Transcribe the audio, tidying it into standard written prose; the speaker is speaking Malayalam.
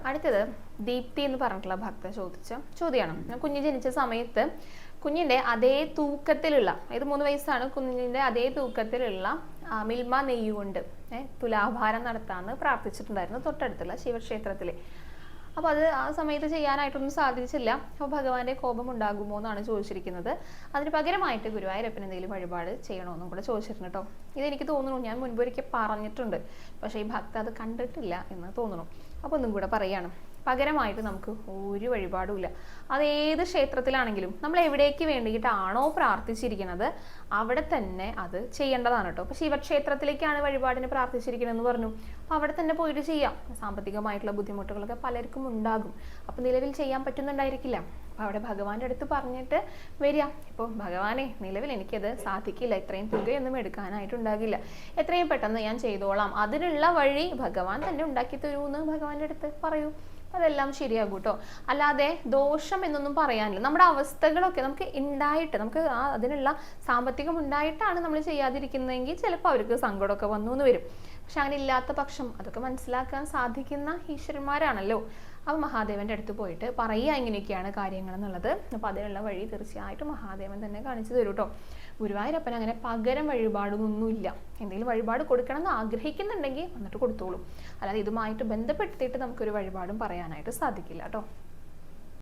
അടുത്തത് ദീപ്തി എന്ന് പറഞ്ഞിട്ടുള്ള ഭക്ത ചോദിച്ച ചോദ്യമാണ്. കുഞ്ഞ് ജനിച്ച സമയത്ത് കുഞ്ഞിന്റെ അതേ തൂക്കത്തിലുള്ള, ഇത് 3 വയസ്സാണ്, കുഞ്ഞിന്റെ അതേ തൂക്കത്തിലുള്ള മിൽമ നെയ്യ് കൊണ്ട് തുലാഭാരം നടത്താമെന്ന് പ്രാർത്ഥിച്ചിട്ടുണ്ടായിരുന്നു തൊട്ടടുത്തുള്ള ശിവക്ഷേത്രത്തിലെ. അപ്പോൾ അത് ആ സമയത്ത് ചെയ്യാനായിട്ടൊന്നും സാധിച്ചില്ല. അപ്പോൾ ഭഗവാന്റെ കോപം ഉണ്ടാകുമോ എന്നാണ് ചോദിച്ചിരിക്കുന്നത്. അതിന് പകരമായിട്ട് ഗുരുവായൂരപ്പൻ എന്തെങ്കിലും വഴിപാട് ചെയ്യണമെന്നും കൂടെ ചോദിച്ചിട്ടുണ്ട് കേട്ടോ. ഇതെനിക്ക് തോന്നുന്നു ഞാൻ മുൻപൊരിക്കൽ പറഞ്ഞിട്ടുണ്ട്, പക്ഷേ ഈ ഭക്ത അത് കണ്ടിട്ടില്ല എന്ന് തോന്നുന്നു. അപ്പോൾ ഒന്നും കൂടെ പറയാണ്, പകരമായിട്ട് നമുക്ക് ഒരു വഴിപാടും ഇല്ല. അത് ഏത് ക്ഷേത്രത്തിലാണെങ്കിലും നമ്മൾ എവിടേക്ക് വേണ്ടിയിട്ടാണോ പ്രാർത്ഥിച്ചിരിക്കുന്നത് അവിടെ തന്നെ അത് ചെയ്യേണ്ടതാണ് കേട്ടോ. അപ്പോൾ ശിവക്ഷേത്രത്തിലേക്കാണ് വഴിപാടിന് പ്രാർത്ഥിച്ചിരിക്കണമെന്ന് പറഞ്ഞു, അപ്പോൾ അവിടെ തന്നെ പോയിട്ട് ചെയ്യാം. സാമ്പത്തികമായിട്ടുള്ള ബുദ്ധിമുട്ടുകളൊക്കെ പലർക്കും ഉണ്ടാകും, അപ്പോൾ നിലവിൽ ചെയ്യാൻ പറ്റുന്നുണ്ടായിരിക്കില്ല. അപ്പോൾ അവിടെ ഭഗവാന്റെ അടുത്ത് പറഞ്ഞിട്ട് വരിക, ഇപ്പോൾ ഭഗവാനെ നിലവിൽ എനിക്കത് സാധിക്കില്ല, ഇത്രയും തുകയൊന്നും എടുക്കാനായിട്ടുണ്ടാകില്ല, എത്രയും പെട്ടെന്ന് ഞാൻ ചെയ്തോളാം, അതിനുള്ള വഴി ഭഗവാൻ തന്നെ ഉണ്ടാക്കി തരൂന്ന് ഭഗവാന്റെ അടുത്ത് പറയൂ. അതെല്ലാം ശരിയാകും കേട്ടോ. അല്ലാതെ ദോഷം എന്നൊന്നും പറയാനില്ല. നമ്മുടെ അവസ്ഥകളൊക്കെ നമുക്ക് ഉണ്ടായിട്ട്, നമുക്ക് അതിനുള്ള സാമ്പത്തികം ഉണ്ടായിട്ടാണ് നമ്മൾ ചെയ്യാതിരിക്കുന്നതെങ്കിൽ ചിലപ്പോൾ അവർക്ക് സങ്കടമൊക്കെ വന്നു എന്ന് വരും. പക്ഷെ അങ്ങനെ ഇല്ലാത്ത പക്ഷം അതൊക്കെ മനസ്സിലാക്കാൻ സാധിക്കുന്ന ഈശ്വരന്മാരാണല്ലോ. അപ്പോൾ മഹാദേവന്റെ അടുത്ത് പോയിട്ട് പറയുക ഇങ്ങനെയൊക്കെയാണ് കാര്യങ്ങൾ എന്നുള്ളത്. അപ്പോൾ അതിനുള്ള വഴി തീർച്ചയായിട്ടും മഹാദേവൻ തന്നെ കാണിച്ചു തരും കേട്ടോ. ഗുരുവായൂരപ്പൻ അങ്ങനെ പകരം വഴിപാടൊന്നുമില്ല. എന്തെങ്കിലും വഴിപാട് കൊടുക്കണം എന്ന് ആഗ്രഹിക്കുന്നുണ്ടെങ്കിൽ എന്നിട്ട് കൊടുത്തോളൂ. അല്ലാതെ ഇതുമായിട്ട് ബന്ധപ്പെടുത്തിയിട്ട് നമുക്കൊരു വഴിപാടും പറയാനായിട്ട് സാധിക്കില്ല കേട്ടോ.